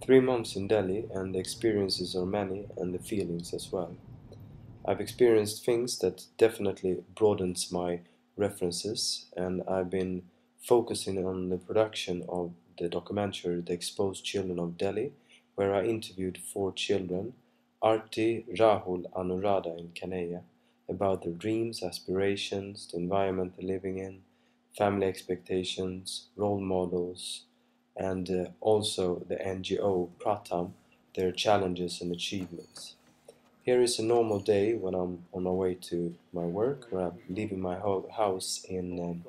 3 months in Delhi, and the experiences are many, and the feelings as well. I've experienced things that definitely broadens my references, and I've been focusing on the production of the documentary The Exposed Children of Delhi, where I interviewed 4 children, Arti, Rahul, Anuradha and Kanaya, about their dreams, aspirations, the environment they're living in, family expectations, role models, and also the NGO Pratham, their challenges and achievements. Here is a normal day when I'm on my way to my work, or I'm leaving my house in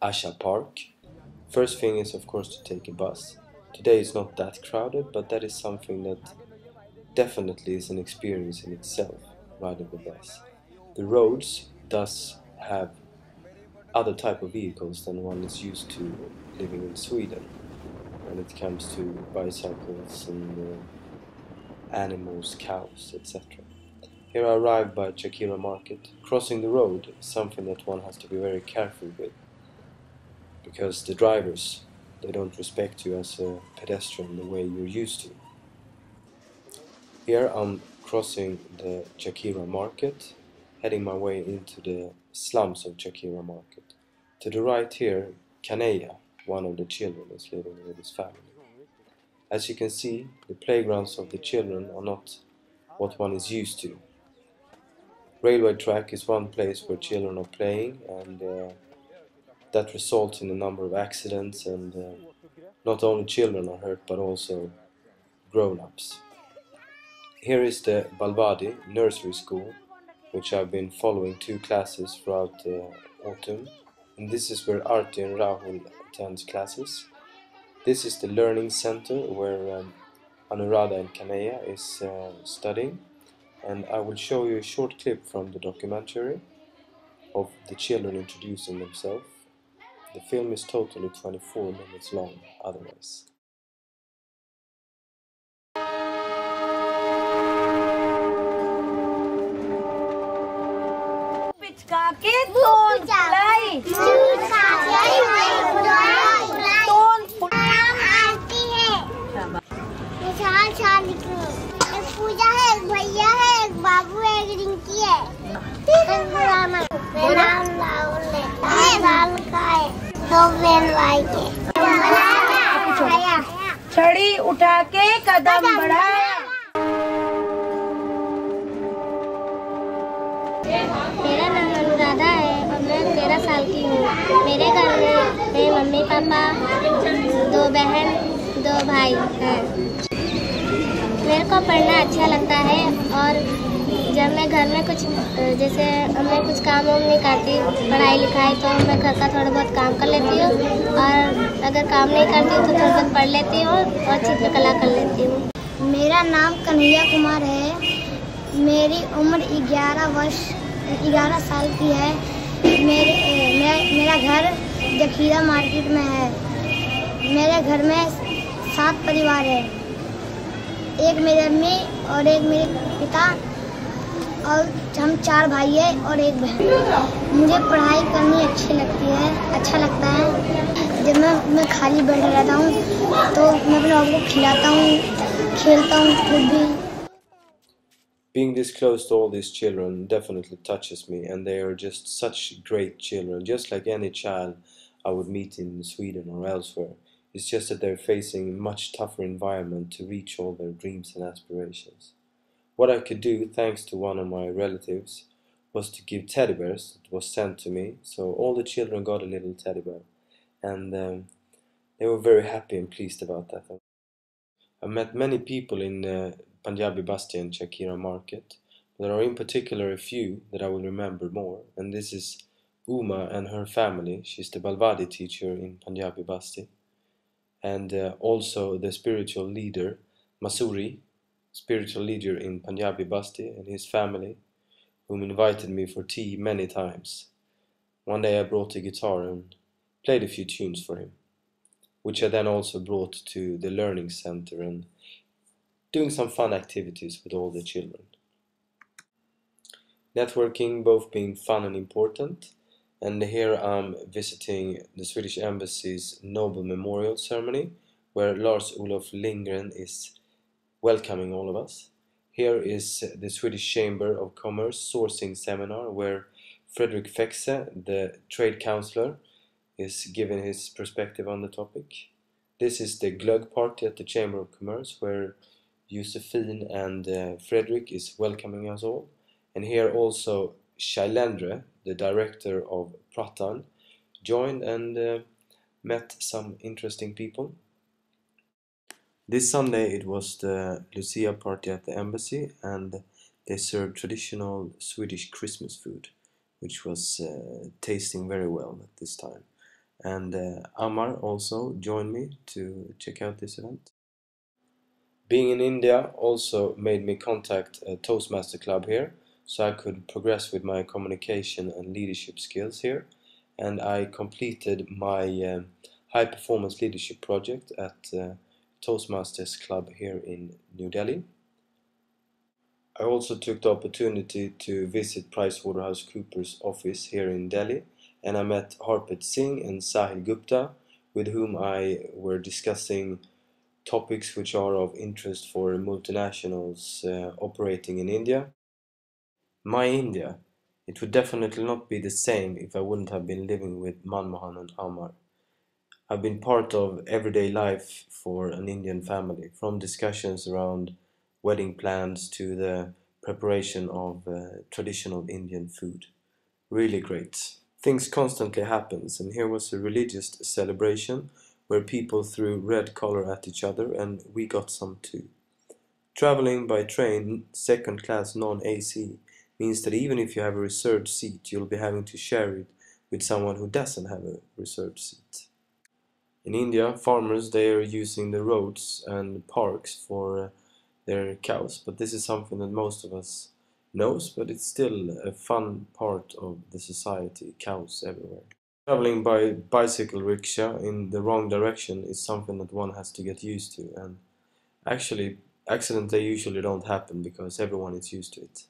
Asha Park. First thing is of course to take a bus. Today is not that crowded, but that is something that definitely is an experience in itself, riding the bus. The roads thus have other type of vehicles than one is used to living in Sweden when it comes to bicycles and animals, cows, etc. Here I arrived by Chakira Market. Crossing the road is something that one has to be very careful with, because the drivers, they don't respect you as a pedestrian the way you're used to. Here I'm crossing the Chakira Market, heading my way into the slums of Chakira Market. To the right here, Kanaya, one of the children, is living with his family. As you can see, the playgrounds of the children are not what one is used to. Railway track is one place where children are playing, and that results in a number of accidents, and not only children are hurt but also grown-ups. Here is the Balwadi nursery school, which I've been following 2 classes throughout the autumn, and this is where Arti and Rahul attend classes. This is the learning center where Anuradha and Kanaya is studying, and I will show you a short clip from the documentary of the children introducing themselves. The film is totally 24 minutes long otherwise. पूजा है, एक भैया है, एक बाबू है, एक रिंकी है। मेरा नाम राहुल है, 10 साल का है, 2 बहन भाई के। छड़ी उठा के कदम बढ़ाया। मेरा नाम अनुराधा है और मैं 13 साल की हूँ। मेरे घर में मेरे मम्मी पापा, 2 बहन, 2 भाई हैं। मेरे को पढ़ना अच्छा लगता है, और जब मैं घर में कुछ जैसे मैं कुछ काम वाम नहीं करती पढ़ाई लिखाई, तो मैं घर का थोड़ा बहुत काम कर लेती हूँ, और अगर काम नहीं करती हूँ तो थोड़ा बहुत पढ़ लेती हूँ और चित्रकला कर लेती हूँ। मेरा नाम कन्हैया कुमार है। मेरी उम्र 11 साल की है। मेरा घर जखीरा मार्केट में है। मेरे घर में 7 परिवार है, एक मेरी अम्मी और एक मेरे पिता, और हम 4 भाई हैं और 1 बहन। मुझे पढ़ाई करनी अच्छी लगती है, अच्छा लगता है। जब मैं खाली बैठा रहता हूँ तो मैं अपने आप को खिलाता हूँ, खेलता हूँ खुद भी। Being this close to all these children definitely touches me, and they are just such great children, just like any child I would meet in Sweden or elsewhere. It's just that they're facing a much tougher environment to reach all their dreams and aspirations. What I could do, thanks to one of my relatives, was to give teddy bears that was sent to me, so all the children got a little teddy bear, and they were very happy and pleased about that. I met many people in Punjabi Basti and Chakira Market. There are in particular a few that I will remember more, and this is Uma and her family. She's the Balwadi teacher in Punjabi Basti, and also the spiritual leader Masuri, spiritual leader in Punjabi Basti, and his family, whom invited me for tea many times. One day I brought a guitar and played a few tunes for him, which I then also brought to the learning center and doing some fun activities with all the children. Networking both being fun and important, and here I'm visiting the Swedish Embassy's Nobel Memorial Ceremony, where Lars Olof Lindgren is welcoming all of us. Here is the Swedish Chamber of Commerce sourcing seminar where Fredrik Fexe, the trade counselor, is giving his perspective on the topic. This is the glögg party at the Chamber of Commerce where Josephine and Fredrik is welcoming us all. And here also Shailendra, the director of Pratham, joined and met some interesting people. This Sunday it was the Lucia party at the embassy and they served traditional Swedish Christmas food, which was tasting very well at this time. And Amar also joined me to check out this event. Being in India also made me contact a Toastmaster club here, so I could progress with my communication and leadership skills here. And I completed my high performance leadership project at Toastmasters club here in New Delhi. I also took the opportunity to visit PricewaterhouseCoopers office here in Delhi, and I met Harpreet Singh and Sahil Gupta, with whom I were discussing topics which are of interest for multinationals operating in India. My India, it would definitely not be the same if I wouldn't have been living with Manmohan and Amar. I've been part of everyday life for an Indian family, from discussions around wedding plans to the preparation of traditional Indian food. Really great. Things constantly happens, and here was a religious celebration where people threw red color at each other and we got some too. Traveling by train, second class non-AC, means that even if you have a reserved seat, you'll be having to share it with someone who doesn't have a reserved seat. In India, farmers they are using the roads and parks for their cows, but this is something that most of us knows, but it's still a fun part of the society, cows everywhere. Traveling by bicycle rickshaw in the wrong direction is something that one has to get used to, and actually accidents they usually don't happen because everyone is used to it.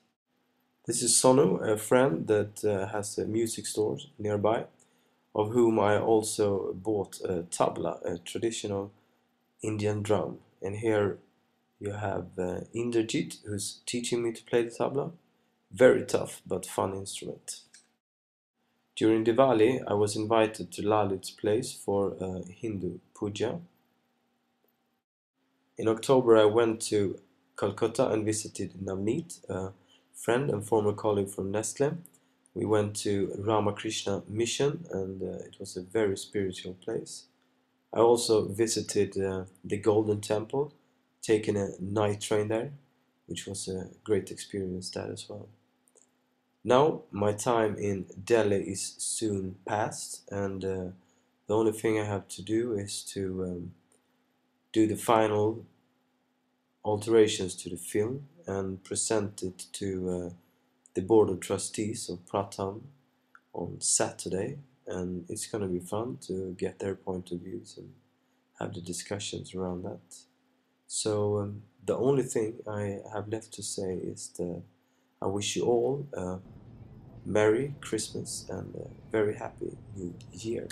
This is Sonu, a friend that has a music store nearby, of whom I also bought a tabla, a traditional Indian drum. And here you have Indrajit, who's teaching me to play the tabla. Very tough but fun instrument. During Diwali, I was invited to Lalit's place for a Hindu puja. In October, I went to Calcutta and visited Navneet, a friend and former colleague from Nestle. We went to Ramakrishna Mission and it was a very spiritual place. I also visited the Golden Temple, taking a night train there, which was a great experience that as well. Now my time in Delhi is soon past and the only thing I have to do is to do the final alterations to the film and present it to the board of trustees of Pratham on Saturday, and it's gonna be fun to get their point of views and have the discussions around that. So the only thing I have left to say is that I wish you all a Merry Christmas and a very happy New Year.